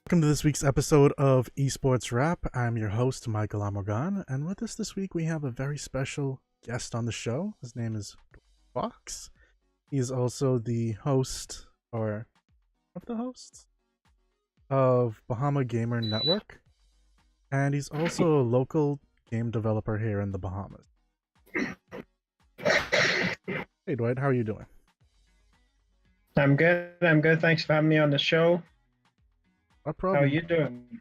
Welcome to this week's episode of Esports Wrap. I'm your host, Michael Amorgan, and with us this week we have a very special guest on the show. His name is Fox. He's also the host, or of the hosts, of Bahama Gamer Network, and he's also a local game developer here in the Bahamas. Hey Dwight, how are you doing? I'm good. Thanks for having me on the show. No How problem. are you doing?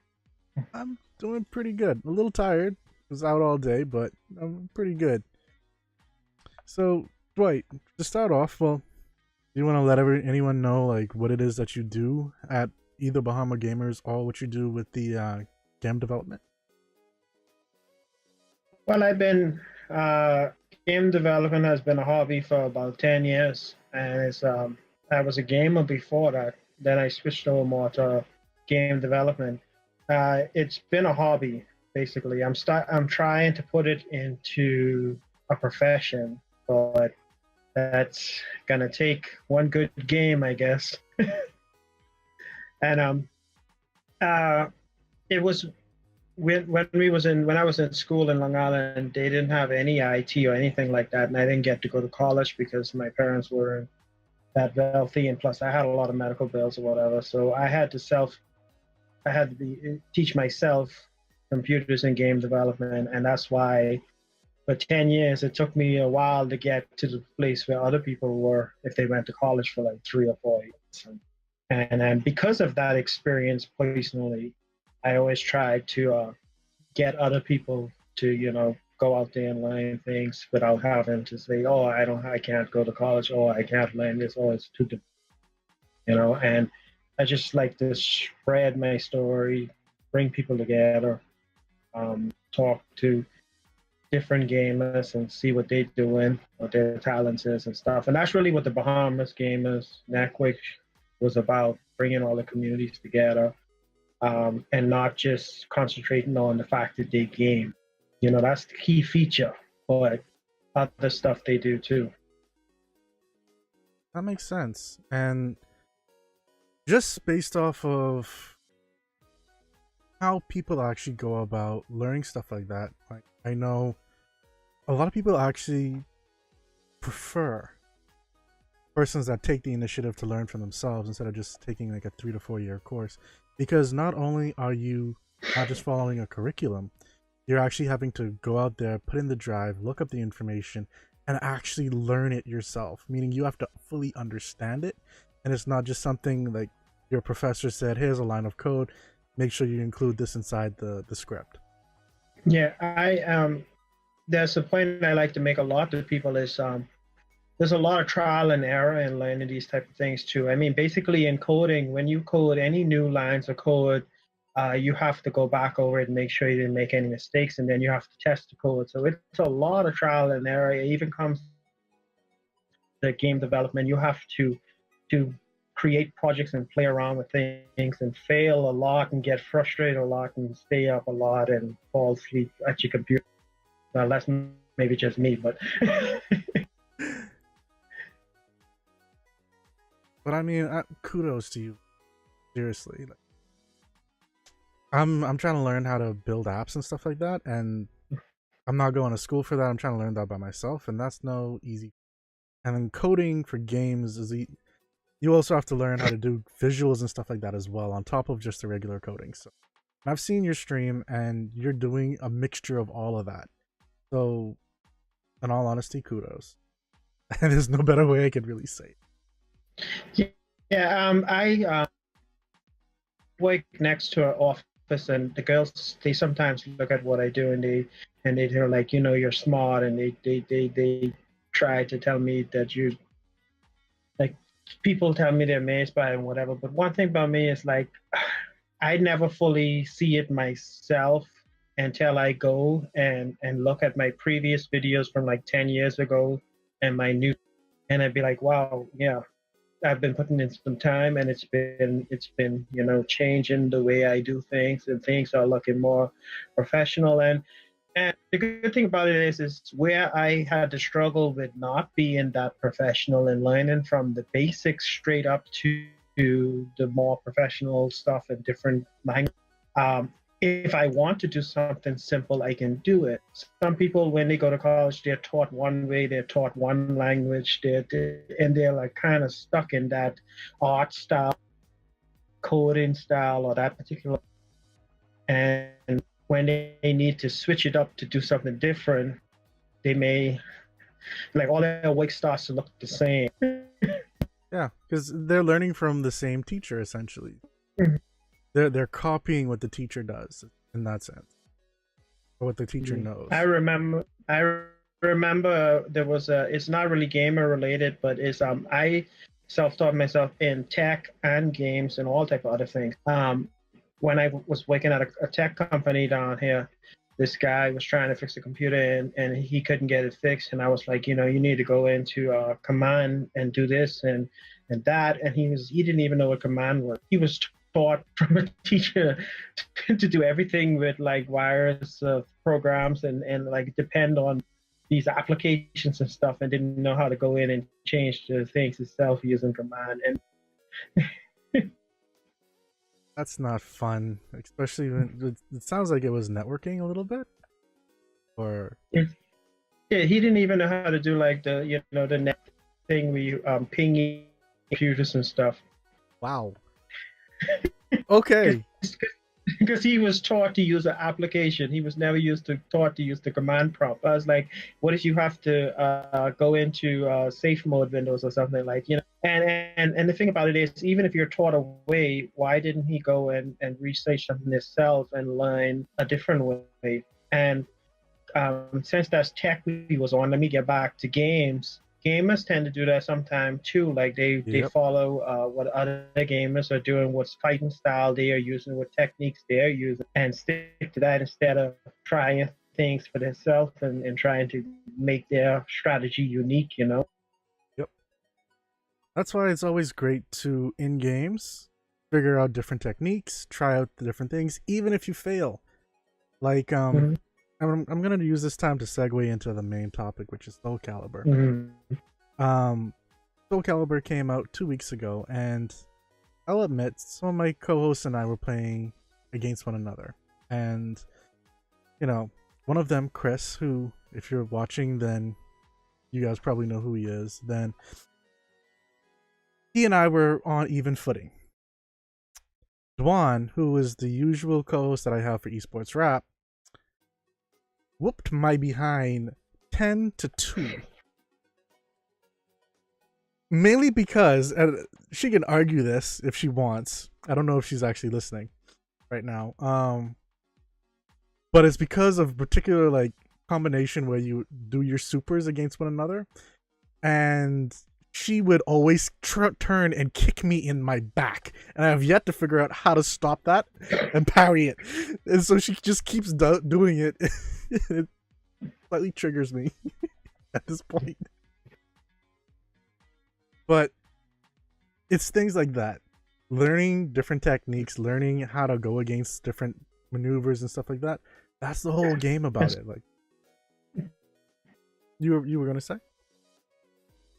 I'm doing pretty good. A little tired. Was out all day, but I'm pretty good. So, Dwight, to start off, well, do you want to let anyone know like what it is that you do at either Bahama Gamers or what you do with the game development? Well, game development has been a hobby for about 10 years, and I was a gamer before that. Then I switched over more to game development. It's been a hobby basically. I'm trying to put it into a profession, but that's gonna take one good game, I guess. And it was when I was in school in Long Island, they didn't have any IT or anything like that, and I didn't get to go to college because my parents weren't that wealthy, and plus I had a lot of medical bills or whatever. So I had to teach myself computers and game development, and that's why for 10 years it took me a while to get to the place where other people were if they went to college for like 3 or 4 years. And because of that experience personally, I always tried to get other people to go out there and learn things without having to say, oh, I can't go to college, or I can't learn this, or it's too difficult, and I just like to spread my story, bring people together, talk to different gamers and see what they're doing, what their talents is and stuff. And that's really what the Bahamas Gamers Network was about, bringing all the communities together, and not just concentrating on the fact that they game. That's the key feature, but other stuff they do too. That makes sense. And just based off of how people actually go about learning stuff like that, like I know a lot of people actually prefer persons that take the initiative to learn for themselves instead of just taking like a 3 to 4 year course, because not only are you not just following a curriculum, you're actually having to go out there, put in the drive, look up the information, and actually learn it yourself, meaning you have to fully understand it. And it's not just something like your professor said, here's a line of code, make sure you include this inside the script. Yeah, there's a point I like to make a lot to people is there's a lot of trial and error in learning these type of things too. I mean, basically in coding, when you code any new lines of code, you have to go back over it and make sure you didn't make any mistakes, and then you have to test the code. So it's a lot of trial and error. It even comes to game development. You have to create projects and play around with things and fail a lot and get frustrated a lot and stay up a lot and fall asleep at your computer. Well, that's maybe just me, but But I mean, kudos to you, seriously. Like, I'm trying to learn how to build apps and stuff like that, and I'm not going to school for that. I'm trying to learn that by myself, and that's no easy. And then coding for games is you also have to learn how to do visuals and stuff like that as well, on top of just the regular coding. So I've seen your stream, and you're doing a mixture of all of that. So, in all honesty, kudos. And there's no better way I could really say it. I work next to an office, and the girls, they sometimes look at what I do, and they're like, you're smart, and they try to tell me that you like, people tell me they're amazed by it and whatever. But one thing about me is like, I never fully see it myself until I go and look at my previous videos from like 10 years ago and my new, and I'd be like, wow, yeah, I've been putting in some time, and it's been changing the way I do things, and things are looking more professional. And the good thing about it is where I had to struggle with not being that professional and learning from the basics straight up to the more professional stuff in different languages. If I want to do something simple, I can do it. Some people, when they go to college, they're taught one way, they're taught one language, and they're like kind of stuck in that art style, coding style, or that particular. And when they need to switch it up to do something different, they may, like, all their work starts to look the same. Yeah, because they're learning from the same teacher essentially. Mm-hmm. They're copying what the teacher does in that sense, or what the teacher knows. I remember there was a. It's not really gamer related, but it's I self-taught myself in tech and games and all type of other things. When I was working at a tech company down here, this guy was trying to fix the computer and he couldn't get it fixed, and I was like, you need to go into command and do this and that, and he didn't even know what command was. He was taught from a teacher to do everything with like wires of programs and like depend on these applications and stuff, and didn't know how to go in and change the things itself using command. And that's not fun, especially when it sounds like it was networking a little bit, or yeah, he didn't even know how to do like the the net thing where you ping computers and stuff. Wow. Okay. Because he was taught to use an application, he was never taught to use the command prompt. I was like, what if you have to go into safe mode windows or something, like, and the thing about it is, even if you're taught a way, why didn't he go and research something himself and learn a different way? And since that's tech we was on, let me get back to games. Gamers tend to do that sometimes too. Like they follow what other gamers are doing, what's fighting style they are using, what techniques they're using, and stick to that instead of trying things for themselves and trying to make their strategy unique, Yep. That's why it's always great to, in games, figure out different techniques, try out the different things, even if you fail. Like, I'm going to use this time to segue into the main topic, which is Soulcalibur. Soulcalibur came out 2 weeks ago, and I'll admit, some of my co-hosts and I were playing against one another. And, one of them, Chris, who, if you're watching, then you guys probably know who he is, then he and I were on even footing. Dwight, who is the usual co-host that I have for Esports Wrap, whooped my behind 10-2. Mainly because, and she can argue this if she wants. I don't know if she's actually listening right now. But it's because of a particular like combination where you do your supers against one another, and she would always turn and kick me in my back, and I have yet to figure out how to stop that and parry it. And so she just keeps doing it. It slightly triggers me at this point. But it's things like that. Learning different techniques, learning how to go against different maneuvers and stuff like that. That's the whole game about it. Like you were gonna say?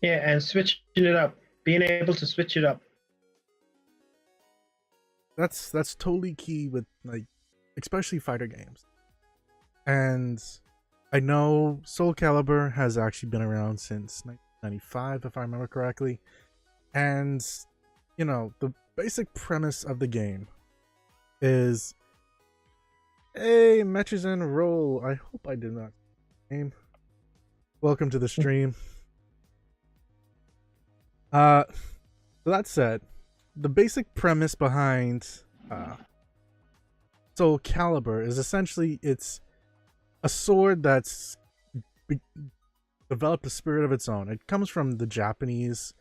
Yeah, and switching it up. Being able to switch it up. That's totally key with, like, especially fighter games. And I know Soulcalibur has actually been around since 1995, if I remember correctly. And, the basic premise of the game is a matches and roll. I hope I did not name. Welcome to the stream. So that said, the basic premise behind Soulcalibur is essentially it's a sword that's developed a spirit of its own. It comes from the Japanese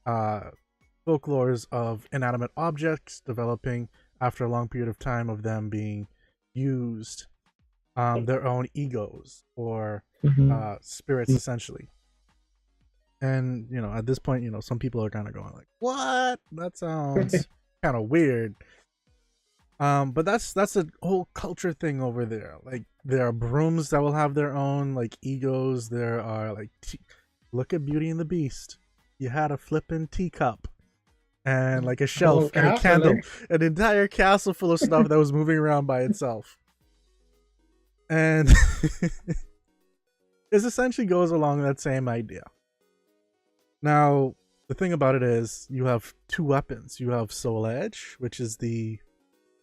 folklores of inanimate objects developing after a long period of time of them being used, their own egos or spirits essentially. And at this point, some people are kind of going like, what? That sounds kind of weird. But that's a whole culture thing over there. Like, there are brooms that will have their own like egos. There are like look at Beauty and the Beast. You had a flippin' teacup. and like a The whole shelf and a castle, candle, eh? an entire castle full of stuff that was moving around by itself. And this essentially goes along that same idea. Now, the thing about it is you have two weapons. You have Soul Edge, which is the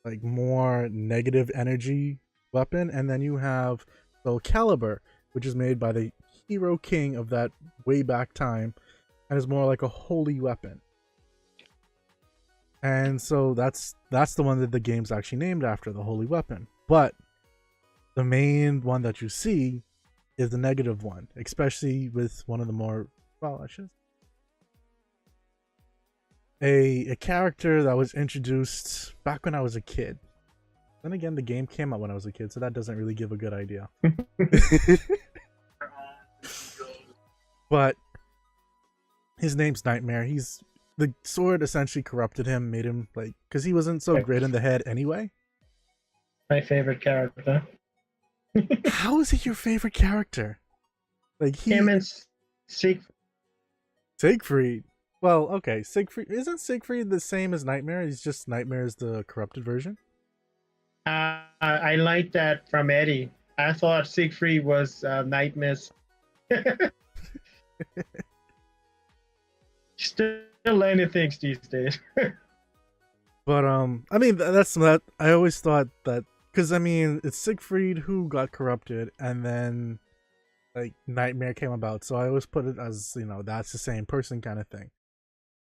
like more negative energy weapon, and then you have Soulcalibur, which is made by the hero king of that way back time, and is more like a holy weapon. And so that's the one that the game's actually named after, the holy weapon. But the main one that you see is the negative one, especially with one of the more, well, I should, a character that was introduced back when I was a kid. Then again, the game came out when I was a kid, so that doesn't really give a good idea. But his name's Nightmare. He's the sword essentially corrupted him, made him like, because he wasn't so great in the head anyway. My favorite character. How is he your favorite character? Like Him and Siegfried. Well, okay, Siegfried isn't Siegfried the same as Nightmare? He's just Nightmare's the corrupted version. I like that from Eddie. I thought Siegfried was Nightmare's. Still learning things these days. But I mean that's that. I always thought that because I mean it's Siegfried who got corrupted, and then like Nightmare came about. So I always put it as, you know, that's the same person kind of thing.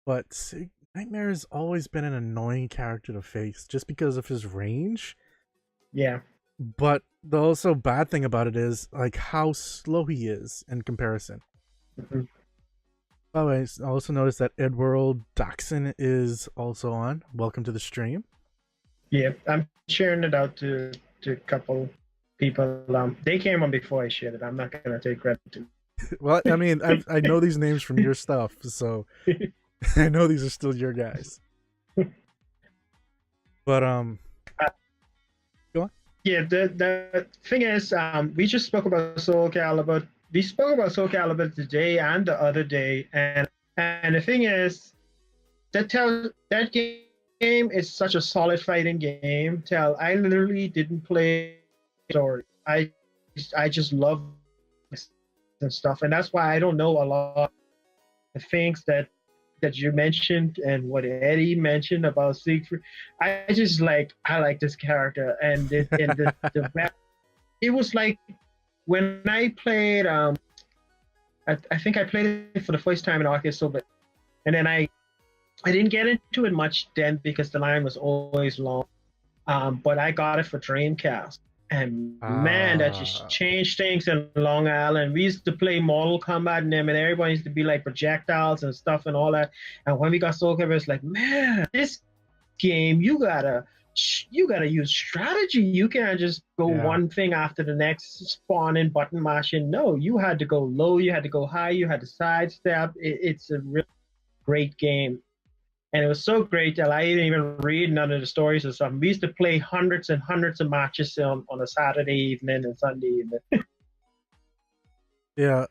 But Nightmare has always been an annoying character to face just because of his range. Yeah. But the also bad thing about it is like how slow he is in comparison. Mm-hmm. By the way, I also noticed that Edworld Daxon is also on. Welcome to the stream. Yeah, I'm sharing it out to a couple people. They came on before I shared it. I'm not gonna take credit. Well, I mean, I know these names from your stuff, so I know these are still your guys. But go on. Yeah, the thing is, we just spoke about Soulcalibur. We spoke about Soulcalibur today and the other day, and the thing is, that game is such a solid fighting game. I literally didn't play story. I just love and stuff, and that's why I don't know a lot of the things that you mentioned and what Eddie mentioned about Siegfried. I like this character, and it was like when I played. I think I played it for the first time in Arcade, and then I didn't get into it much then because the line was always long. But I got it for Dreamcast, and man, that just changed things in Long Island. We used to play Mortal Kombat and them, and everybody used to be like projectiles and stuff and all that. And when we got Soulcalibur, it's like, man, this game you gotta use strategy. You can't just go one thing after the next, spawning, button mashing. No, you had to go low, you had to go high, you had to sidestep. It's a really great game. And it was so great that I didn't even read none of the stories or something. We used to play hundreds and hundreds of matches on a Saturday evening and Sunday evening. Yeah,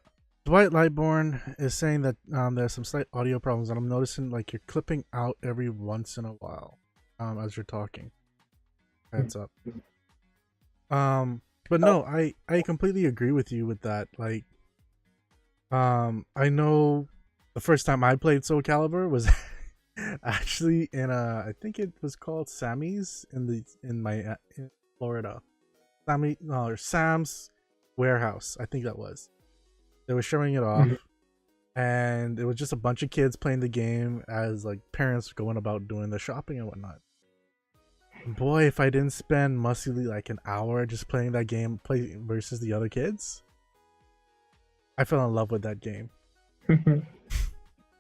Dwight Lightborn is saying that there's some slight audio problems, and I'm noticing like you're clipping out every once in a while as you're talking. Heads up. But no, I completely agree with you with that. Like, I know the first time I played Soulcalibur was actually in I think it was called Sammy's in Florida. Sam's warehouse, I think that was. They were showing it off, and it was just a bunch of kids playing the game as like parents going about doing the shopping and whatnot. Boy, if I didn't spend mustily like an hour just playing that game, play versus the other kids, I fell in love with that game. When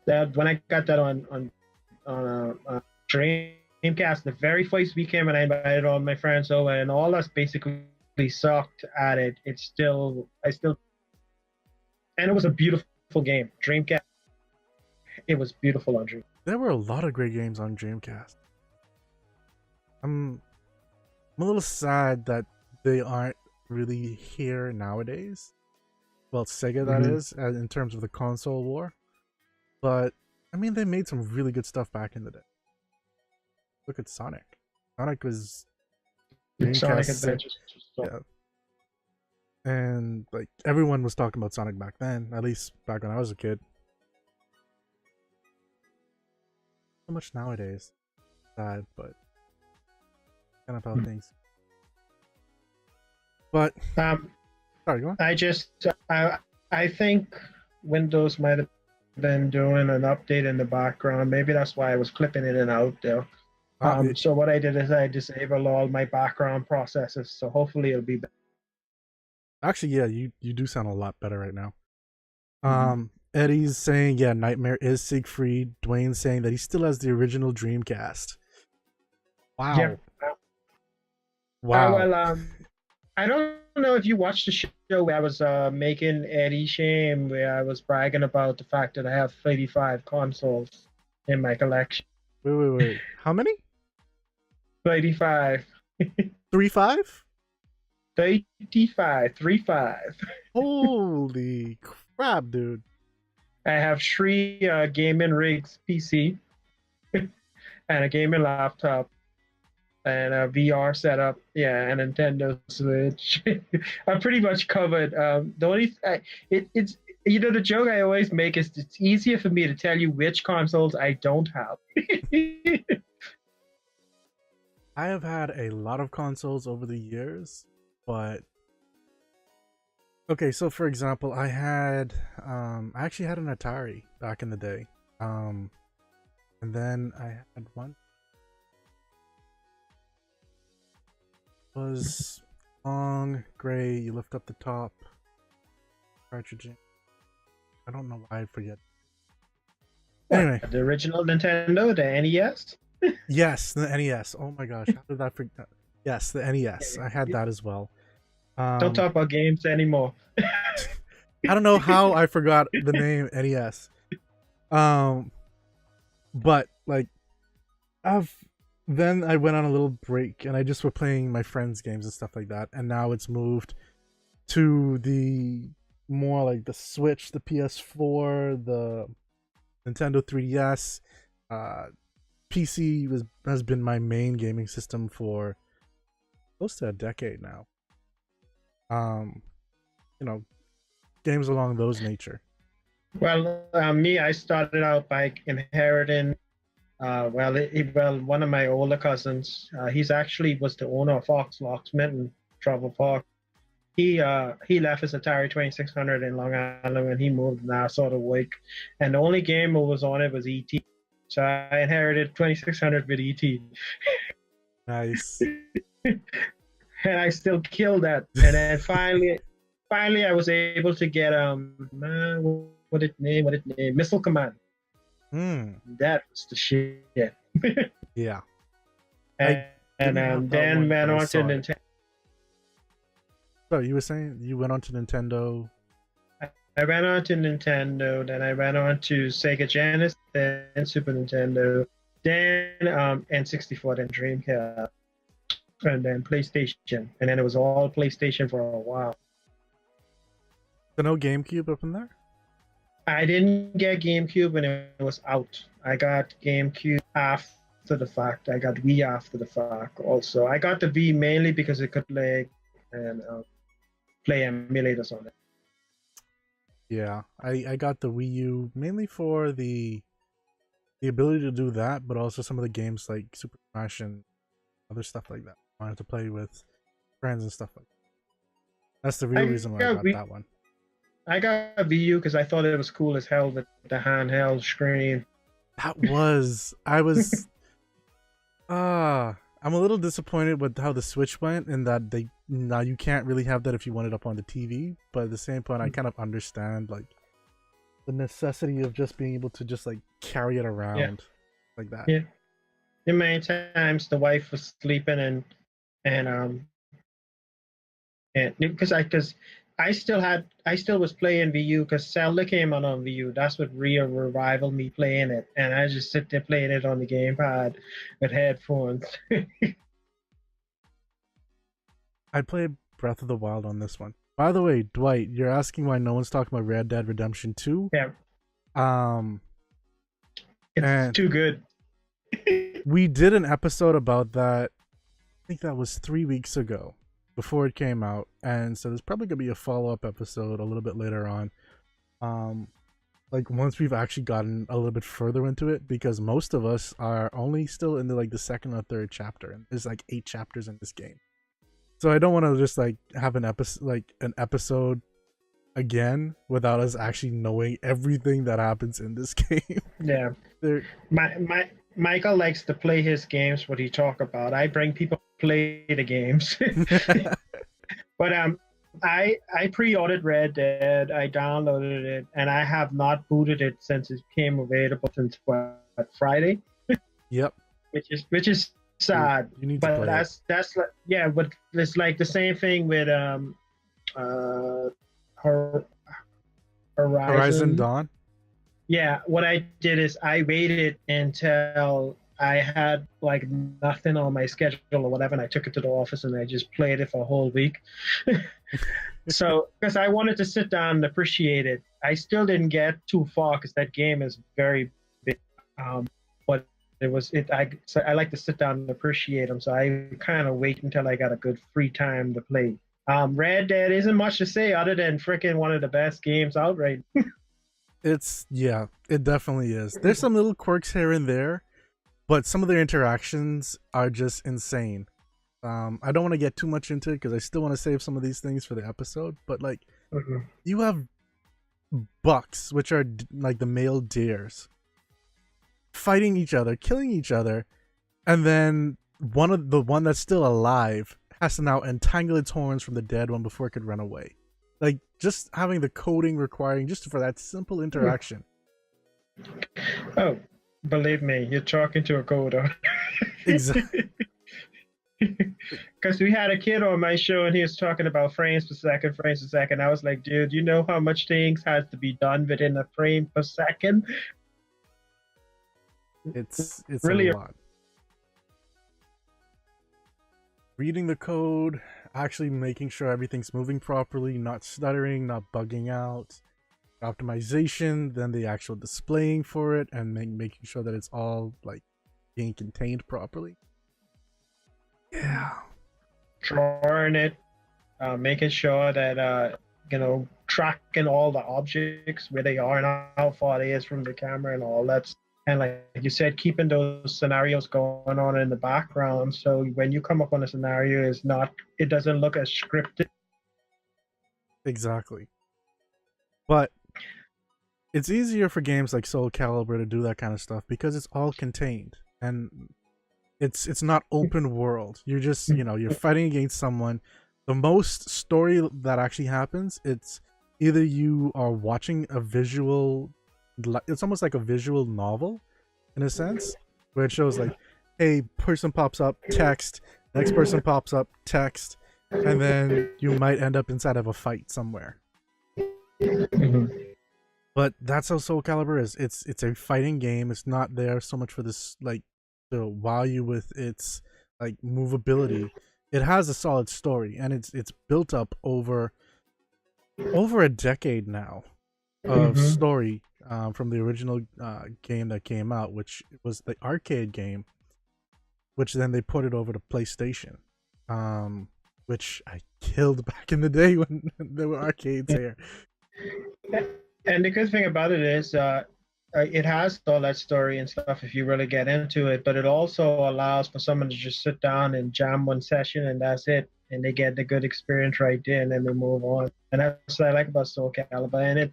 I got that on Dreamcast, the very first weekend when I invited all my friends over, and all us basically sucked at it. And it was a beautiful game. Dreamcast, it was beautiful on Dreamcast. There were a lot of great games on Dreamcast. I'm a little sad that they aren't really here nowadays. Well, Sega, that is, in terms of the console war. But I mean, they made some really good stuff back in the day. Look at Sonic. Sonic was Sonic Dreamcast. Adventures. Yeah. And like everyone was talking about Sonic back then, at least back when I was a kid. So much nowadays. Sad, but kind of how things. But sorry, go on. I think Windows might have been doing an update in the background. Maybe that's why I was clipping in and out there. So what I did is I disabled all my background processes. So hopefully it'll be better. Actually, yeah, you do sound a lot better right now. Eddie's saying, yeah, Nightmare is Siegfried. Dwayne's saying that he still has the original Dreamcast. Wow. Yeah. Wow. I don't know if you watched the show where I was making Eddie shame, where I was bragging about the fact that I have 35 consoles in my collection. Wait. How many? 35. 35? 35. Holy crap, dude. I have 3 gaming rigs PC and a gaming laptop and a VR setup, yeah, and a Nintendo Switch. I'm pretty much covered. The only it's the joke I always make is it's easier for me to tell you which consoles I don't have. I have had a lot of consoles over the years, but okay, so for example, I actually had an Atari back in the day. And then I had one was long gray, you lift up the top cartridge. I don't know why I forget. Anyway, the original Nintendo, the NES. Yes, the NES. Oh my gosh, how did I forget? Yes, the NES. I had that as well. Don't talk about games anymore. I don't know how I forgot the name NES. But like, then I went on a little break and I just were playing my friends' games and stuff like that. And now it's moved to the more like the Switch, the PS4, the Nintendo 3DS. PC has been my main gaming system for close to a decade now. Games along those nature. Well, me, I started out by inheriting. One of my older cousins, he's actually was the owner of Fox Locksmith and Travel Park. He left his Atari 2600 in Long Island when he moved to Nassau to work, and the only game that was on it was ET. So I inherited 2600 with ET. Nice. And I still killed that. And then finally I was able to get what did it name? Missile Command. That was the shit. Yeah. And then went on to Nintendo. So you were saying you went on to Nintendo? I went on to Nintendo, then I went on to Sega Genesis, then Super Nintendo, then N64, then Dreamcast, and then PlayStation. And then it was all PlayStation for a while. So no GameCube up in there? I didn't get GameCube when it was out. I got GameCube after the fact. I got Wii after the fact also. I got the Wii mainly because it could play and play emulators on it. Yeah, I got the Wii U mainly for the ability to do that, but also some of the games like Super Smash and other stuff like that. I wanted to play with friends and stuff like that. That's the real reason why I got that one. I got a Wii U because I thought it was cool as hell with the handheld screen. I'm a little disappointed with how the Switch went, and that now you can't really have that if you want it up on the TV. But at the same point, I kind of understand like the necessity of just being able to just like carry it around like that. Yeah. In many times the wife was sleeping and because I still was playing Wii U because Zelda came out on Wii U. That's what revived me playing it, and I just sit there playing it on the gamepad with headphones. I played Breath of the Wild on this one. By the way, Dwight, you're asking why no one's talking about Red Dead Redemption 2? Yeah. It's And too good. we did an episode about that. I think that was 3 weeks ago before it came out. And so there's probably going to be a follow-up episode a little bit later on. Like once we've actually gotten a little bit further into it, because most of us are only still in the second or third chapter, and there's like 8 chapters in this game. So I don't want to just like have an episode again without us actually knowing everything that happens in this game. Yeah. Michael likes to play his games, what he talk about. I bring people to play the games. But I pre-ordered Red Dead. I downloaded it, and I have not booted it since it became available since Friday. Yep. Which is sad. You need to but play that's like, yeah, but it's like the same thing with Horizon Dawn. Yeah, what I did is I waited until I had like nothing on my schedule or whatever, and I took it to the office and I just played it for a whole week. So, because I wanted to sit down and appreciate it. I still didn't get too far because that game is very big. But I like to sit down and appreciate them. So I kind of wait until I got a good free time to play. Red Dead isn't much to say other than freaking one of the best games out right now. It definitely is. There's some little quirks here and there, but some of their interactions are just insane. I don't want to get too much into it because I still want to save some of these things for the episode, but like you have bucks, which are like the male deers, fighting each other, killing each other, and then one that's still alive has to now entangle its horns from the dead one before it could run away. Like just having the coding requiring just for that simple interaction. Oh, believe me, you're talking to a coder. Exactly. Because we had a kid on my show and he was talking about frames per second. I was like, dude, you know how much things has to be done within a frame per second? It's really a lot. Reading the code, actually making sure everything's moving properly, not stuttering, not bugging out, optimization, then the actual displaying for it, and making sure that it's all like being contained properly. Yeah. Drawing it, making sure that tracking all the objects where they are and how far it is from the camera and all that. And like you said, keeping those scenarios going on in the background, so when you come up on a scenario, it doesn't look as scripted. Exactly. But it's easier for games like Soulcalibur to do that kind of stuff because it's all contained and it's not open world. You're just you're fighting against someone. The most story that actually happens, it's either you are watching a visual. It's almost like a visual novel in a sense, where it shows like, hey, person pops up, text, next person pops up, text, and then you might end up inside of a fight somewhere. But that's how Soulcalibur is. It's a fighting game. It's not there so much for this like to wow you with its like movability. It has a solid story, and it's built up over a decade now of story. From the original game that came out, which was the arcade game, which then they ported over to PlayStation, which I killed back in the day when there were arcades here. And the good thing about it is it has all that story and stuff if you really get into it, but it also allows for someone to just sit down and jam one session and that's it, and they get the good experience right there and then they move on. And that's what I like about Soulcalibur. And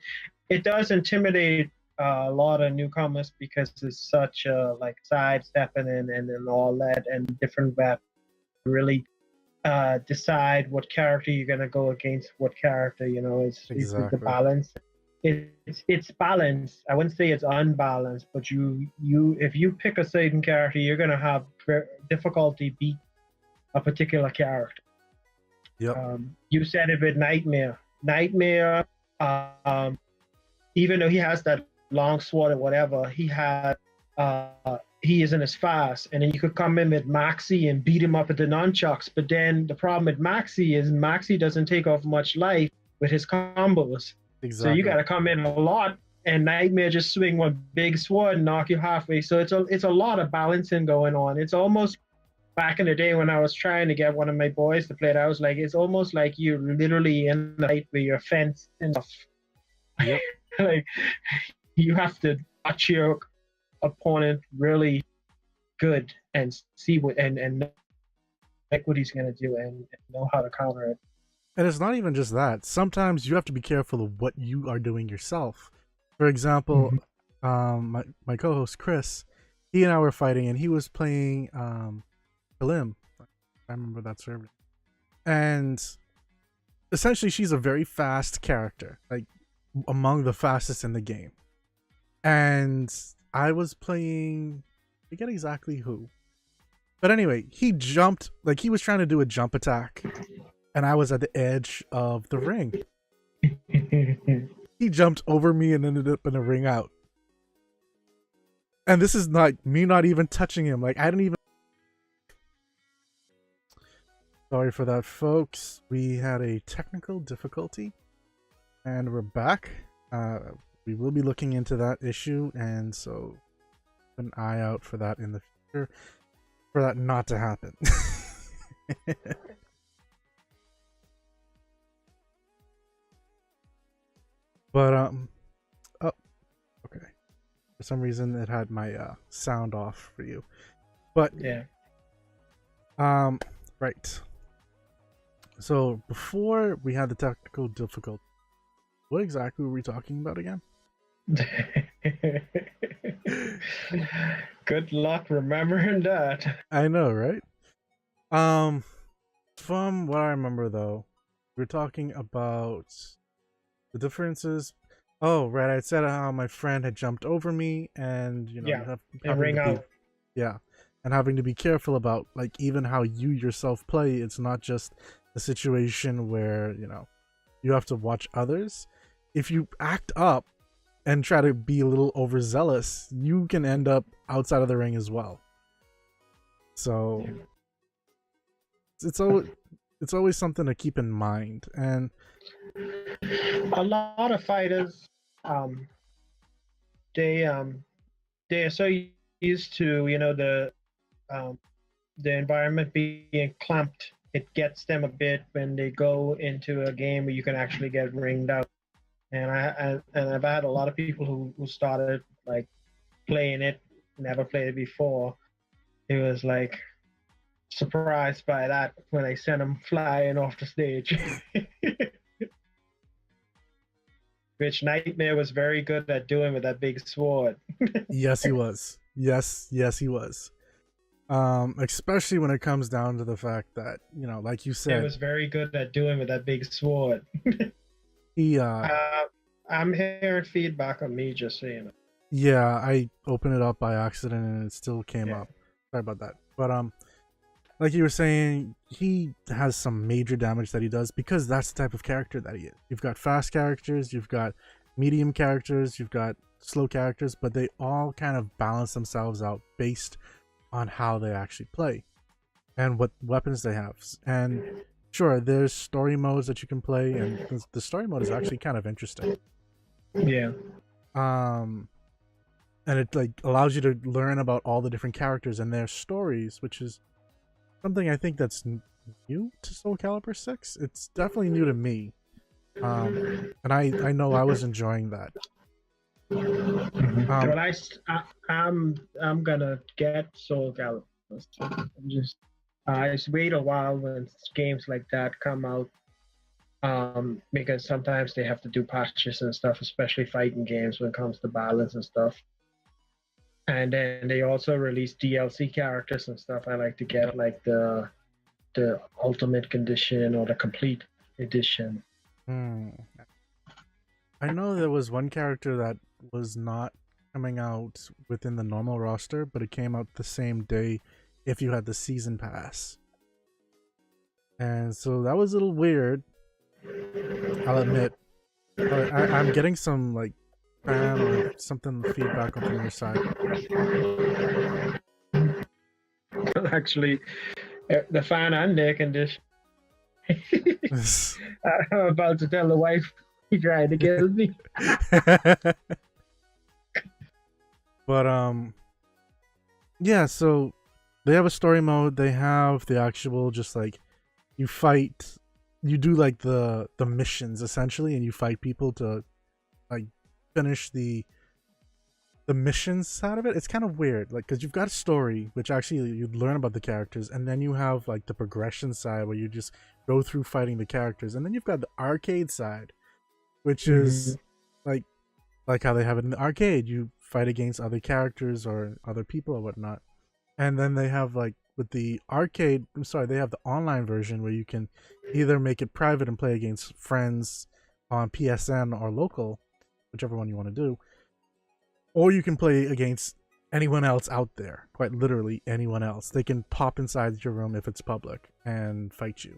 it does intimidate a lot of newcomers because it's such a like sidestepping and all that, and different weapons really decide what character you're gonna go against what character. It's the balance. It's balanced. I wouldn't say it's unbalanced, but you if you pick a certain character, you're gonna have difficulty beat a particular character. Yep. You said it with Nightmare. Even though he has that long sword or whatever, he isn't as fast. And then you could come in with Maxi and beat him up with the nunchucks. But then the problem with Maxi is Maxi doesn't take off much life with his combos. Exactly. So you got to come in a lot and Nightmare just swing one big sword and knock you halfway. So it's a lot of balancing going on. It's almost back in the day when I was trying to get one of my boys to play it. I was like, it's almost like you're literally in the fight where you're fenced and stuff. Yep. Like you have to watch your opponent really good and see what and like what he's gonna do and know how to counter it. And it's not even just that. Sometimes you have to be careful of what you are doing yourself. For example, my co-host Chris, he and I were fighting, and he was playing Kalim. I remember that server. And essentially, she's a very fast character, like among the fastest in the game. And I was playing, I forget exactly who. But anyway, he jumped, like he was trying to do a jump attack. And I was at the edge of the ring. He jumped over me and ended up in a ring out. And this is not me not even touching him. Like I didn't even. Sorry for that, folks. We had a technical difficulty. And we're back. We will be looking into that issue. And so keep an eye out for that in the future. For that not to happen. But oh, okay. For some reason it had my sound off for you. But yeah. Right. So before we had the technical difficulty, what exactly were we talking about again? Good luck remembering that. I know, right? From what I remember though, we were talking about the differences. Oh, right. I said how my friend had jumped over me, and you know, Yeah, having ring to be, out. yeah, and having to be careful about like even how you yourself play. It's not just a situation where you know you have to watch others. If you act up and try to be a little overzealous, you can end up outside of the ring as well. So it's always something to keep in mind. And a lot of fighters, they are so used to the environment being clamped. It gets them a bit when they go into a game where you can actually get ringed out. And I've had a lot of people who started like playing it, never played it before. It was like surprised by that when I sent them flying off the stage. Which Nightmare was very good at doing with that big sword. Yes, he was. Yes, he was. Especially when it comes down to the fact that, you know, like you said, he was very good at doing with that big sword. he I'm hearing feedback on me, just so you know. Yeah, I opened it up by accident and it still came up. Sorry about that. But like you were saying, he has some major damage that he does because that's the type of character that he is. You've got fast characters, you've got medium characters, you've got slow characters, but they all kind of balance themselves out based on how they actually play and what weapons they have. And sure, there's story modes that you can play, and the story mode is actually kind of interesting. Yeah. And it like allows you to learn about all the different characters and their stories, which is something I think that's new to Soulcalibur VI. It's definitely new to me, and I know I was enjoying that. But I'm gonna get Soulcalibur. Just wait a while when games like that come out, because sometimes they have to do patches and stuff, especially fighting games when it comes to balance and stuff. And then they also release DLC characters and stuff. I like to get like the ultimate condition or the complete edition. I know there was one character that was not coming out within the normal roster, but it came out the same day if you had the season pass. And so that was a little weird, I'll admit. But I'm getting some like fan or something feedback on your side. Actually, the fan and air condition. I'm about to tell the wife he tried to kill me. But yeah, so they have a story mode. They have the actual just like you fight, you do like the missions essentially, and you fight people to like finish the missions side of it. It's kind of weird, like because you've got a story which actually you learn about the characters, and then you have like the progression side where you just go through fighting the characters, and then you've got the arcade side, which is like how they have it in the arcade. You fight against other characters or other people or whatnot, and then they have like with the arcade. I'm sorry, they have the online version where you can either make it private and play against friends on PSN or local, whichever one you want to do, or you can play against anyone else out there, quite literally anyone else. They can pop inside your room if it's public and fight you.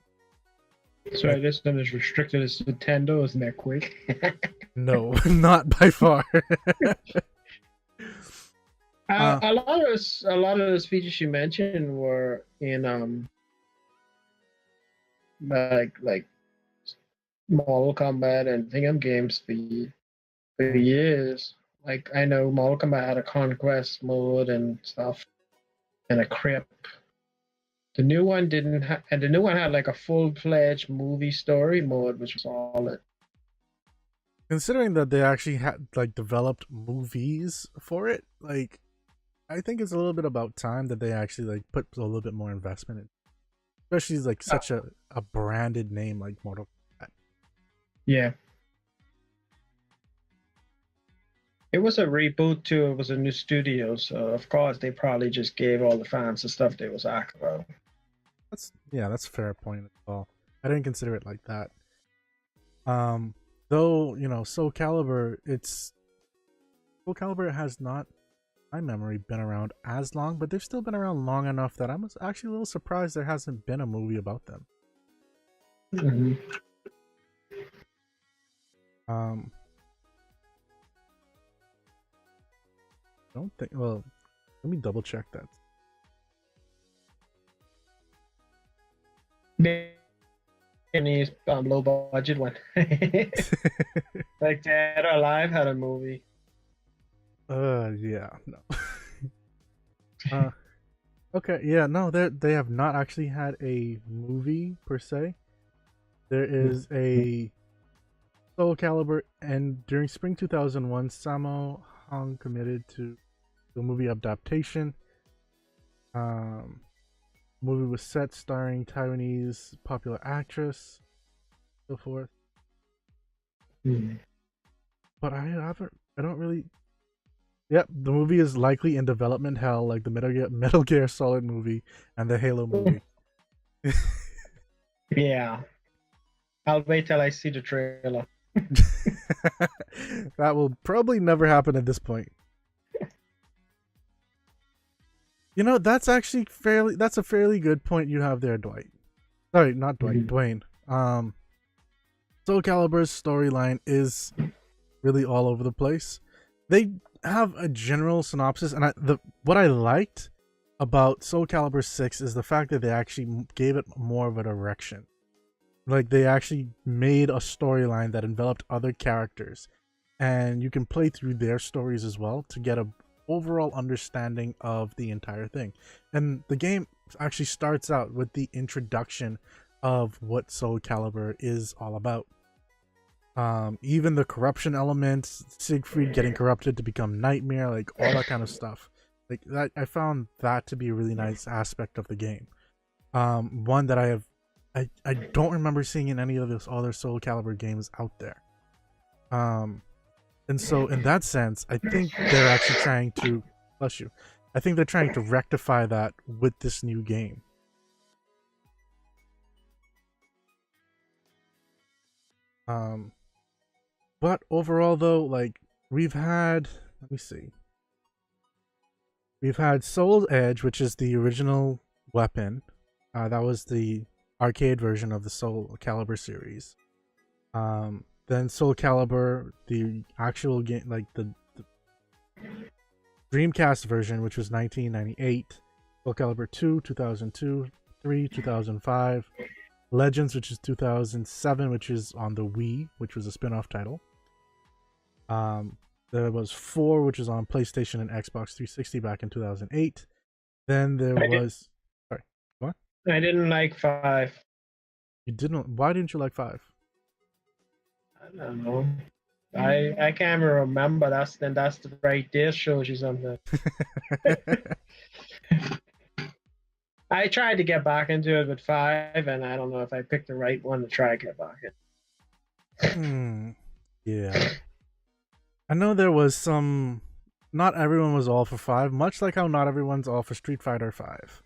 So I guess I'm as restricted as Nintendo, isn't that quick? No, not by far. A lot of those features you mentioned were in like Mortal Kombat and Thingam games for years. Like I know Mortal Kombat had a conquest mode and stuff, and a crypt. The new one didn't, and the new one had like a full-fledged movie story mode, which was solid. Considering that they actually had like developed movies for it, like I think it's a little bit about time that they actually like put a little bit more investment in, especially like such a branded name like Mortal Kombat. Yeah. It was a reboot too. It was a new studio, so of course they probably just gave all the fans the stuff they was asking about. That's a fair point as well. I didn't consider it like that. Though Soulcalibur has not, my memory, been around as long, but they've still been around long enough that I was actually a little surprised there hasn't been a movie about them. Mm-hmm. Don't think. Well, let me double check that. Any low budget one, like Dead or Alive had a movie. Yeah, no. Okay, yeah, no, they have not actually had a movie per se. There is a Soulcalibur, and during spring 2001, Sammo Hung committed to the movie adaptation. Movie was set starring Taiwanese popular actress, so forth. But I don't really. Yep, the movie is likely in development hell, like the Metal Gear Solid movie and the Halo movie. Yeah, I'll wait till I see the trailer. That will probably never happen at this point. That's actually that's a fairly good point you have there, Dwight. Sorry, not Dwight, Dwayne. Soulcalibur's storyline is really all over the place. They have a general synopsis, and what I liked about Soulcalibur VI is the fact that they actually gave it more of a direction. Like they actually made a storyline that enveloped other characters, and you can play through their stories as well to get a overall understanding of the entire thing. And the game actually starts out with the introduction of what Soulcalibur is all about. Even the corruption elements, Siegfried getting corrupted to become Nightmare, like all that kind of stuff. Like that, I found that to be a really nice aspect of the game. One that I don't remember seeing in any of those other Soulcalibur games out there. And so in that sense, I think they're actually trying to, bless you, I think they're trying to rectify that with this new game. But overall though, like we've had Soul's Edge, which is the original weapon. That was the arcade version of the Soulcalibur series. Then Soulcalibur, the actual game, like the Dreamcast version, which was 1998. Soulcalibur 2, 2002, 3, 2005. Legends, which is 2007, which is on the Wii, which was a spin-off title. Then There was 4, which is on PlayStation and Xbox 360 back in 2008. Then there was... Sorry, what? I didn't like 5. You didn't... Why didn't you like 5? I don't know. I can't even remember. That's the right there shows you something. I tried to get back into it with 5, and I don't know if I picked the right one to try to get back in. Yeah. I know there was some... Not everyone was all for 5, much like how not everyone's all for Street Fighter 5.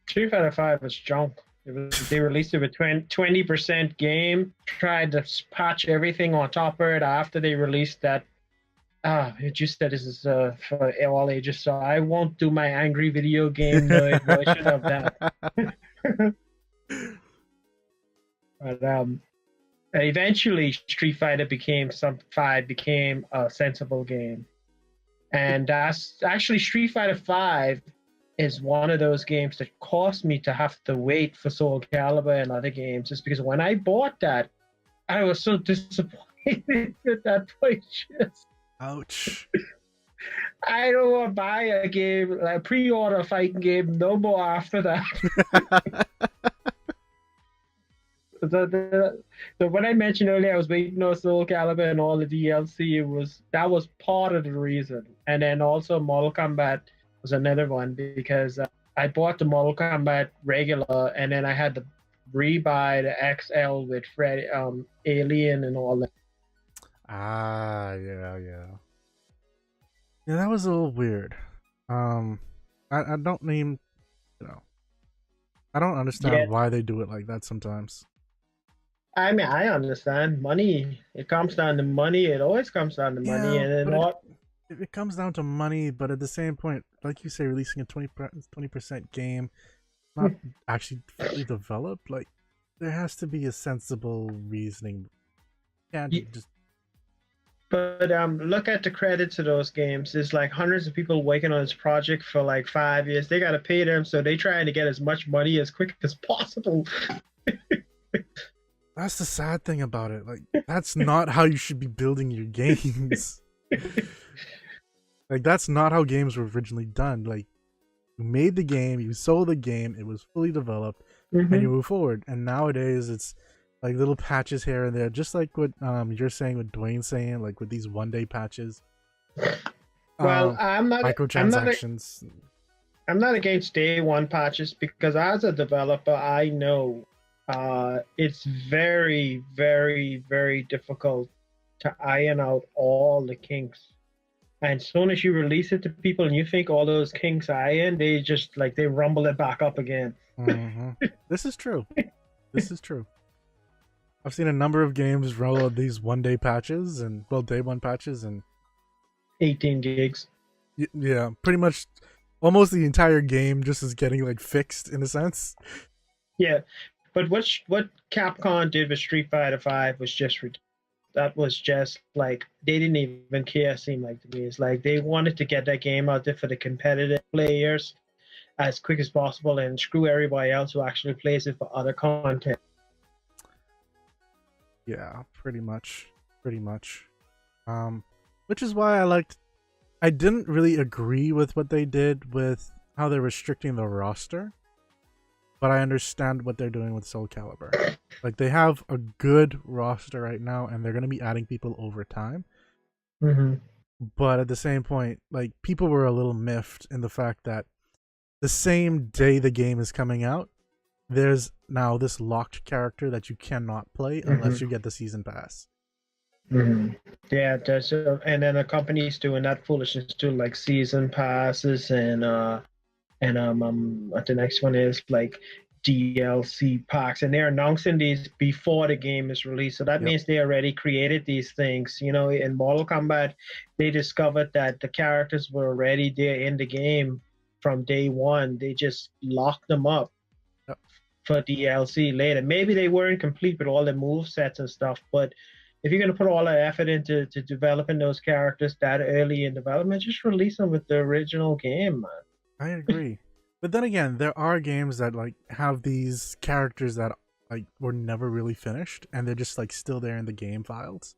Street Fighter 5 was junk. They released it with 20% game, tried to patch everything on top of it after they released that. It just said this is for all ages, so I won't do my angry video game version of that. But eventually, Street Fighter 5 became a sensible game, and that's actually Street Fighter 5 is one of those games that caused me to have to wait for Soulcalibur and other games, just because when I bought that, I was so disappointed with that purchase. Ouch. I don't want to buy a game, a pre-order fighting game, no more after that. So when I mentioned earlier I was waiting on Soulcalibur and all the DLC, that was part of the reason. And then also Mortal Kombat was another one, because I bought the Mortal Kombat regular, and then I had to rebuy the XL with Freddy, Alien and all that. Yeah, that was a little weird. I don't mean, I don't understand why they do it like that sometimes. I mean, I understand money. It comes down to money. It always comes down to money, and then it comes down to money. But at the same point, like you say, releasing a 20% game, not actually fully developed, like there has to be a sensible reasoning. But look at the credits of those games. There's like hundreds of people working on this project for like 5 years. They got to pay them, so they trying to get as much money as quick as possible. That's the sad thing about it. Like, that's not how you should be building your games. Like, that's not how games were originally done. Like, you made the game, you sold the game, it was fully developed, and you move forward. And nowadays, it's like little patches here and there, just like what you're saying, what Dwayne's saying, like with these one-day patches. Well, I'm not microtransactions. I'm not against day one patches, because as a developer, I know it's very, very, very difficult to iron out all the kinks. And as soon as you release it to people and you think all those kinks are ironed, they just like they rumble it back up again. This is true. This is true. I've seen a number of games roll out these one-day patches and day one patches and 18 gigs. Yeah, pretty much almost the entire game just is getting like fixed in a sense. Yeah, but what Capcom did with Street Fighter V was just ridiculous. That was just like they didn't even care. Seemed like to me, it's like they wanted to get that game out there for the competitive players as quick as possible and screw everybody else who actually plays it for other content. Yeah, pretty much. Which is why I didn't really agree with what they did with how they're restricting the roster, but I understand what they're doing with Soulcalibur. Like, they have a good roster right now, and they're going to be adding people over time. But at the same point, like, people were a little miffed in the fact that the same day the game is coming out, there's now this locked character that you cannot play unless you get the season pass. Yeah, and then the company's doing that foolishness too, like season passes and what the next one is, like DLC packs, and they're announcing these before the game is released. So that means they already created these things. You know, in Mortal Kombat, they discovered that the characters were already there in the game from day one. They just locked them up for DLC later. Maybe they weren't complete with all the move sets and stuff, but if you're going to put all that effort into developing those characters that early in development, just release them with the original game, man. I agree. But then again, there are games that like have these characters that like were never really finished and they're just like still there in the game files.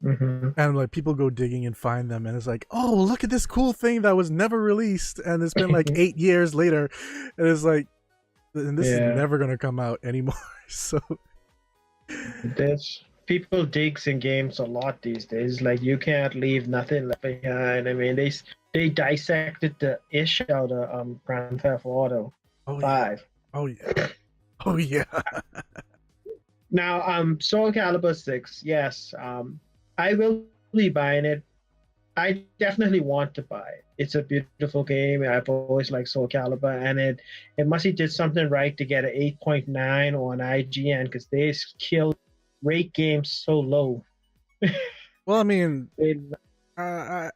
And like people go digging and find them, and it's like, oh, look at this cool thing that was never released, and it's been like 8 years later, and it's like, and this is Yeah, never gonna come out anymore. So there's people digs in games a lot these days. Like you can't leave nothing left behind. I mean, they dissected the ish out of Grand Theft Auto oh yeah, 5. oh yeah, oh yeah. Now, Soulcalibur 6, yes, I will be buying it. I definitely want to buy it. It's a beautiful game. I've always liked Soulcalibur, and it must have did something right to get an 8.9 on IGN because they killed rate games so low. Well, I mean, It, I,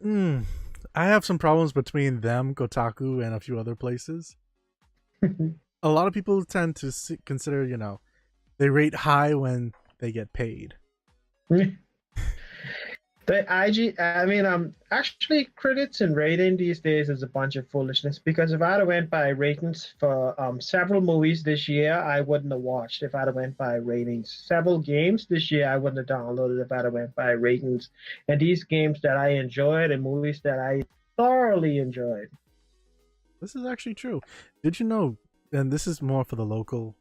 mm, I have some problems between them, Kotaku, and a few other places. A lot of people tend to consider, they rate high when they get paid. I mean, actually, critics and rating these days is a bunch of foolishness because if I'd have went by ratings for several movies this year, I wouldn't have watched if I'd have went by ratings. Several games this year, I wouldn't have downloaded if I'd have went by ratings. And these games that I enjoyed and movies that I thoroughly enjoyed. This is actually true. Did you know, and this is more for the local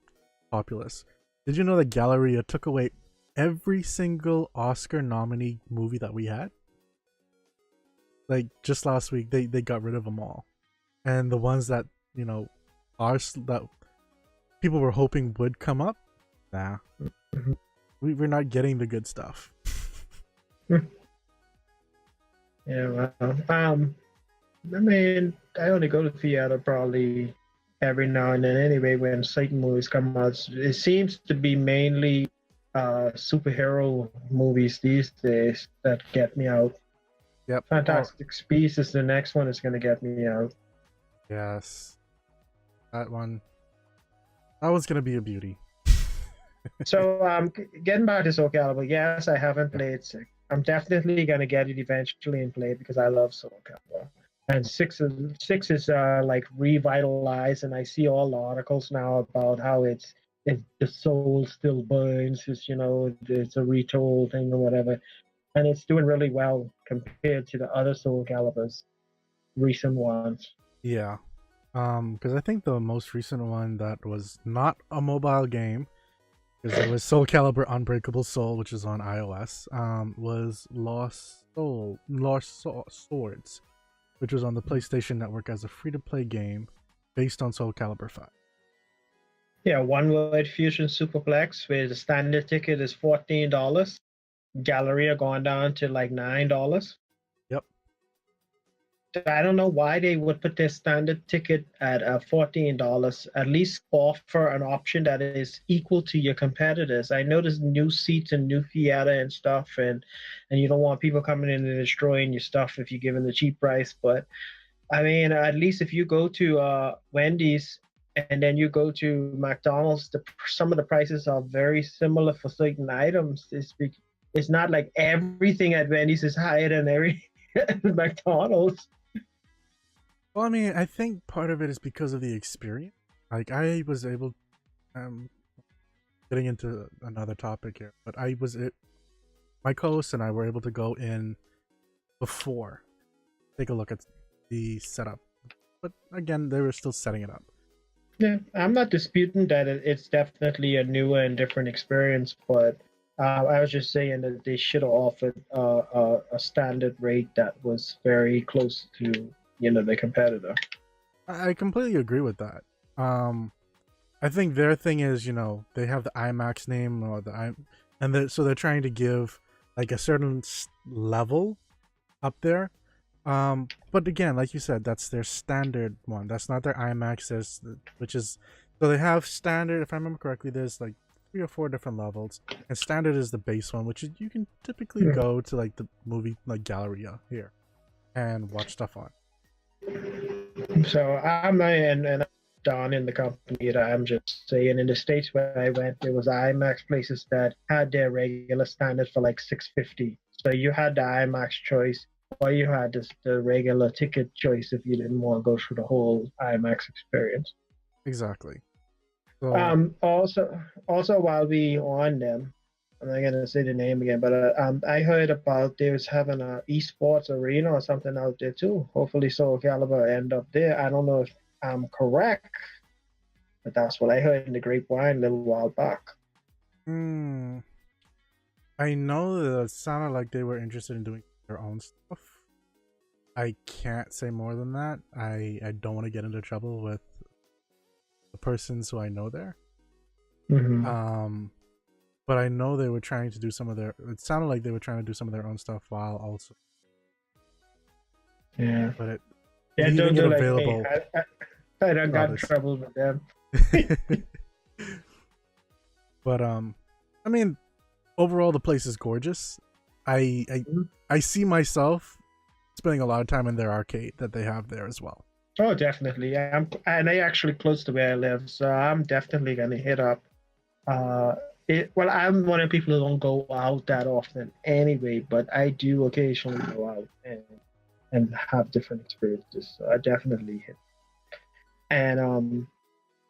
populace, did you know that Galleria took away every single Oscar nominee movie that we had? Like just last week, they got rid of them all, and the ones that that people were hoping would come up, nah, we're not getting the good stuff. Yeah, well, I mean, I only go to theater probably every now and then anyway when certain movies come out. It seems to be mainly superhero movies these days that get me out. Yep. Fantastic Beasts is the next one that's going to get me out. Yes, that one's gonna be a beauty. So getting back to Soulcalibur, yes, I haven't played 6. I'm definitely going to get it eventually and play it because I love Soulcalibur. And six is like revitalized, and I see all the articles now about how it's the soul still burns. It's a retold thing or whatever, and it's doing really well compared to the other Soulcaliburs, recent ones. Yeah, because I think the most recent one that was not a mobile game, because it was Soulcalibur Unbreakable Soul, which is on iOS, was Lost Swords, which was on the PlayStation Network as a free-to-play game based on Soulcalibur V. Yeah, One Word Fusion Superplex, where the standard ticket is $14. Galleria gone down to like $9. Yep. I don't know why they would put their standard ticket at $14. At least offer an option that is equal to your competitors. I know there's new seats and new theater and stuff, and you don't want people coming in and destroying your stuff if you're giving the cheap price. But I mean, at least if you go to Wendy's and then you go to McDonald's, some of the prices are very similar for certain items. It's not like everything at Wendy's is higher than every McDonald's. Well, I mean, I think part of it is because of the experience. Like, I was able, getting into another topic here, but my co-host and I were able to go in before, take a look at the setup. But again, they were still setting it up. Yeah, I'm not disputing that it's definitely a newer and different experience, but I was just saying that they should have offered a standard rate that was very close to the competitor. I completely agree with that. I think their thing is, they have the IMAX name or so they're trying to give like a certain level up there. But again, like you said, that's their standard one. That's not their IMAX, which is so they have standard. If I remember correctly, there's like 3 or 4 different levels, and standard is the base one, which is you can typically go to like the movie like Galleria here and watch stuff on. So I'm and down in the company that I'm just saying in the States where I went, there was IMAX places that had their regular standard for like $6.50. So you had the IMAX choice, or you had the regular ticket choice if you didn't want to go through the whole IMAX experience. Exactly. So, also while we on them, I'm not gonna say the name again, but I heard about they was having a esports arena or something out there too. Hopefully, Soulcalibur end up there. I don't know if I'm correct, but that's what I heard in the grapevine a little while back. I know that it sounded like they were interested in doing their own stuff. I can't say more than that. I don't want to get into trouble with the persons who I know there. Mm-hmm. But I know they were trying to do some of their. It sounded like they were trying to do some of their own stuff while also. Yeah. But Don't do like available. Hey, I don't got in trouble with them. But I mean, overall the place is gorgeous. I see myself spending a lot of time in their arcade that they have there as well. Oh, definitely. And they actually close to where I live, so I'm definitely gonna hit up. Well, I'm one of the people who don't go out that often anyway, but I do occasionally go out and have different experiences. So I definitely hit. And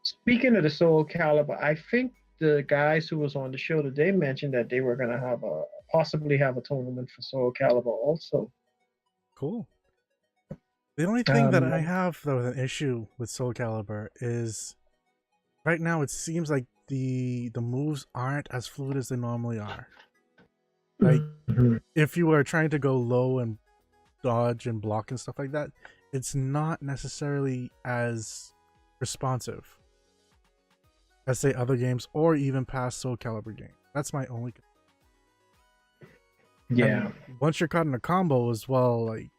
speaking of the Soulcalibur, I think the guys who was on the show today mentioned that they were gonna have possibly have a tournament for Soulcalibur also. Cool. The only thing that I have though an issue with Soulcalibur is right now it seems like the moves aren't as fluid as they normally are. Like if you are trying to go low and dodge and block and stuff like that, it's not necessarily as responsive as say other games or even past Soulcalibur games. That's my only. Yeah. And once you're caught in a combo as well, like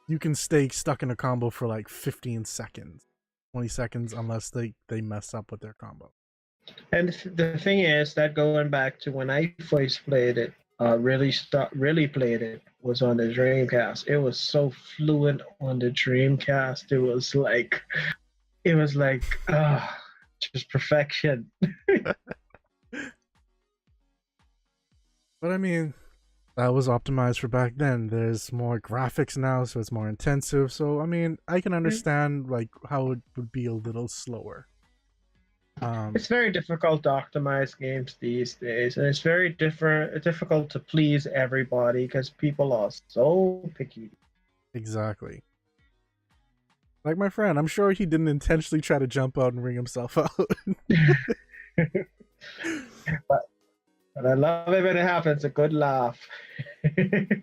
you can stay stuck in a combo for like 15 seconds, 20 seconds, unless they mess up with their combo. And the thing is that going back to when I first played it, really played it was on the Dreamcast. It was so fluent on the Dreamcast. It was like just perfection. But I mean, that was optimized for back then. There's more graphics now, so it's more intensive. So I mean, I can understand like how it would be a little slower. It's very difficult to optimize games these days, and it's very difficult to please everybody because people are so picky. Exactly. Like my friend, I'm sure he didn't intentionally try to jump out and ring himself out. but I love it when it happens. A good laugh.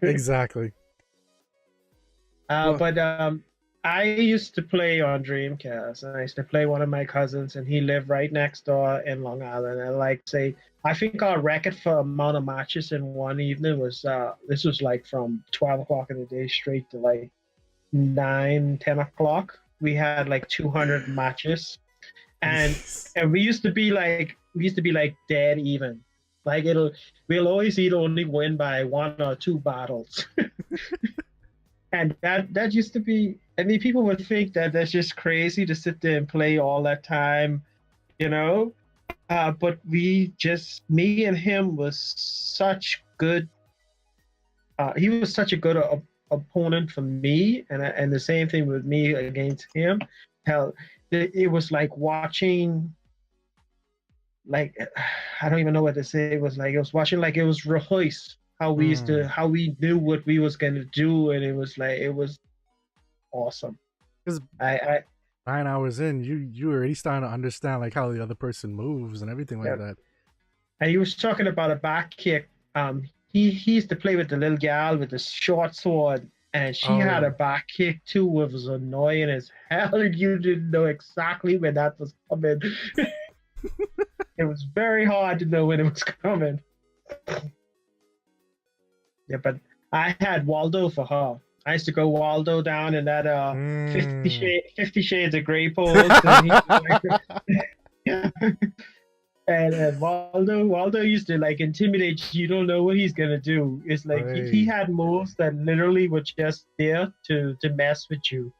Exactly. But I used to play on Dreamcast, and I used to play one of my cousins, and he lived right next door in Long Island. And I think our record for amount of matches in one evening was this was like from 12 o'clock in the day straight to like 9, 10 o'clock. We had like 200 matches, and we used to be like dead even. Like we'll always either only win by 1 or 2 battles. And that used to be, I mean, people would think that that's just crazy to sit there and play all that time, you know? But me and him was such good, he was such a good opponent for me, and the same thing with me against him. Hell, it was like watching, like, I don't even know what to say. It was watching like it was rehearsed. How we knew what we was gonna do, and it was awesome. Because I 9 hours in, you already starting to understand like how the other person moves and everything like that. And he was talking about a back kick. He used to play with the little gal with the short sword, and she had a back kick too. It was annoying as hell. You didn't know exactly when that was coming. It was very hard to know when it was coming. Yeah, but I had Waldo for her. I used to go Waldo down in that 50 Shades of Grey pose. And Waldo used to like intimidate you. You don't know what he's gonna do. It's like he had moves that literally were just there to mess with you.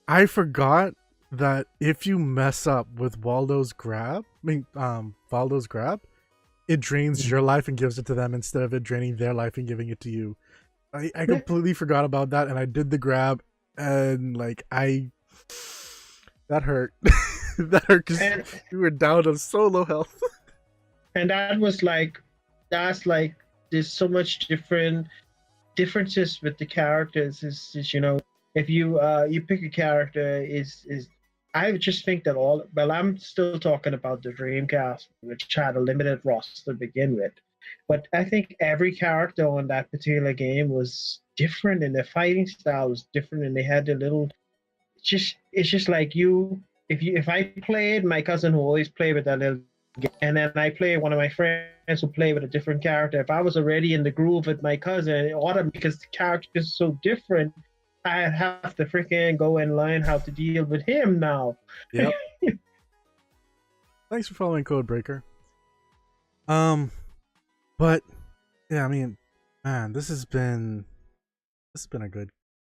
I forgot that if you mess up with Waldo's grab, it drains your life and gives it to them instead of it draining their life and giving it to you. I completely forgot about that, and I did the grab, and like that hurt. That hurt because you were down on so low health. And that was like that's like there's so much differences with the characters. Is if you pick a character is I just think that all well I'm still talking about the Dreamcast, which had a limited roster to begin with. But I think every character on that particular game was different and their fighting style was different and they had their little it's just like if I played my cousin who always played with that little game, and then I play one of my friends who play with a different character. If I was already in the groove with my cousin, because the character is so different, I have to freaking go and learn how to deal with him now. Yep. Thanks for following Codebreaker. But yeah, I mean, man, this has been a good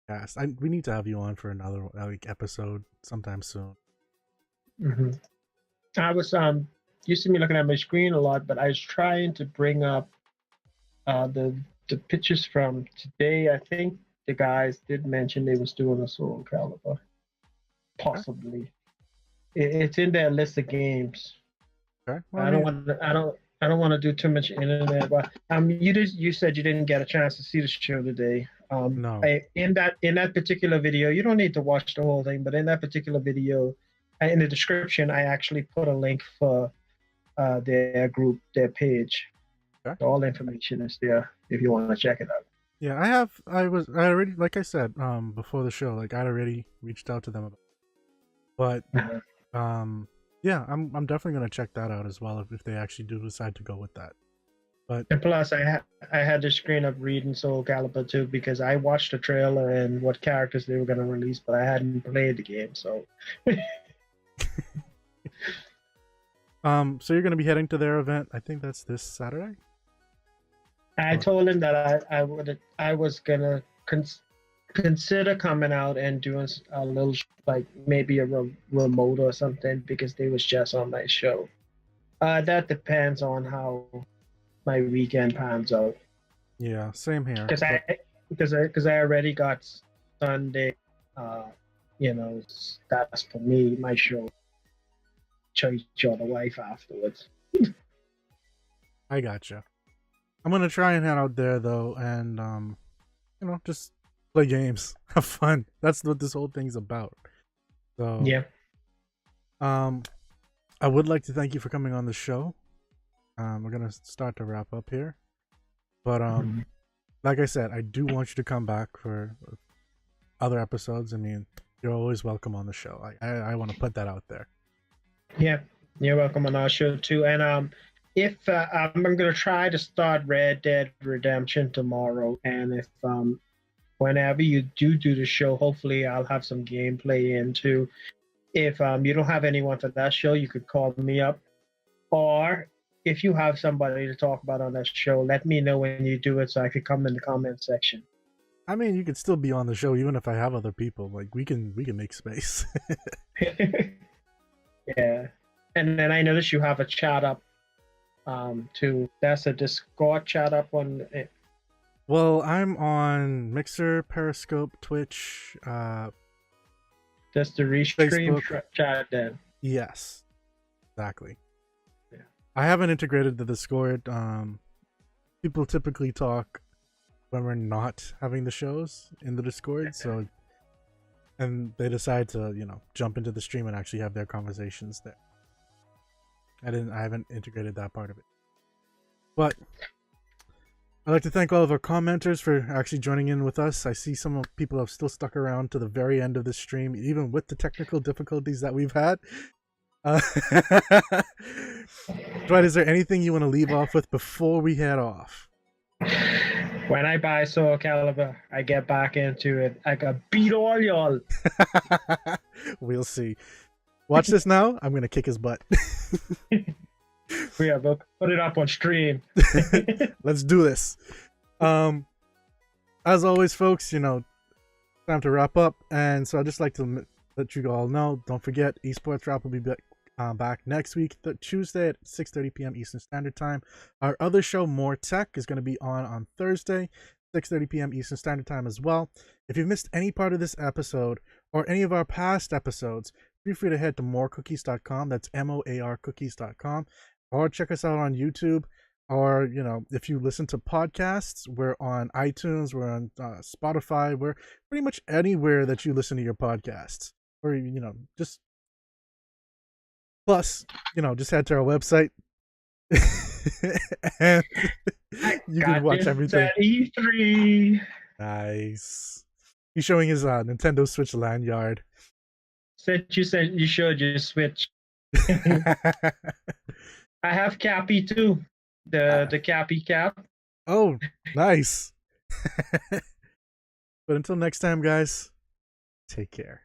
cast. We need to have you on for another episode sometime soon. Mm-hmm. I was used to be looking at my screen a lot, but I was trying to bring up the pictures from today. I think the guys did mention they was doing a Soulcalibur, possibly. Okay. It's in their list of games. Okay. Well, I don't want to do too much internet, but you said you didn't get a chance to see the show today. No. In that particular video, you don't need to watch the whole thing, but in that particular video, in the description, I actually put a link for their group, their page. Okay. So all the information is there if you want to check it out. Yeah, I already, like I said, before the show, like I'd already reached out to them about it. But yeah, I'm definitely gonna check that out as well if they actually do decide to go with that. But and plus, I had the screen up reading Soulcalibur too because I watched the trailer and what characters they were gonna release, but I hadn't played the game, so. So you're gonna be heading to their event? I think that's this Saturday. I told him that I was gonna consider coming out and doing a little like maybe a remote or something because they was just on my show. That depends on how my weekend pans out. Yeah, same here. Because I already got Sunday. That's for me my show. Church or the wife afterwards. I gotcha. I'm gonna try and head out there though, and just play games, have fun. That's what this whole thing's about. So yeah. I would like to thank you for coming on the show. We're gonna start to wrap up here, but like I said, I do want you to come back for other episodes. I mean, you're always welcome on the show. I want to put that out there. Yeah, you're welcome on our show too. And if I'm going to try to start Red Dead Redemption tomorrow, and if whenever you do the show, hopefully I'll have some gameplay in too. If you don't have anyone for that show, you could call me up, or if you have somebody to talk about on that show, let me know when you do it so I could come in the comment section. I mean, you could still be on the show even if I have other people. Like we can make space. Yeah, and then I noticed you have a chat up too. That's a Discord chat up on it. Well, I'm on Mixer, Periscope, Twitch, that's the restream chat then. Yes, exactly. Yeah. I haven't integrated the Discord. People typically talk when we're not having the shows in the Discord, so and they decide to, jump into the stream and actually have their conversations there. I haven't integrated that part of it. But I'd like to thank all of our commenters for actually joining in with us. I see some people have still stuck around to the very end of the stream, even with the technical difficulties that we've had. Dwight, is there anything you want to leave off with before we head off? When I buy Soulcalibur, I get back into it. I can beat all y'all. We'll see. Watch this now. I'm gonna kick his butt. Yeah, we'll put it up on stream. Let's do this. As always, folks, time to wrap up, and so I'd just like to let you all know. Don't forget, Esports Wrap will be back next week, Tuesday at 6:30 p.m. Eastern Standard Time. Our other show, MOAR Tech, is going to be on Thursday, 6:30 p.m. Eastern Standard Time as well. If you've missed any part of this episode or any of our past episodes, feel free to head to moarcookies.com. That's MOAR cookies.com, or check us out on YouTube or if you listen to podcasts, we're on iTunes, we're on Spotify, we're pretty much anywhere that you listen to your podcasts, or just plus just head to our website and I you can got watch this everything. at E3. Nice. He's showing his Nintendo Switch lanyard. Said you should just switch. I have Cappy too. The Cappy cap. Oh, nice. But until next time, guys, take care.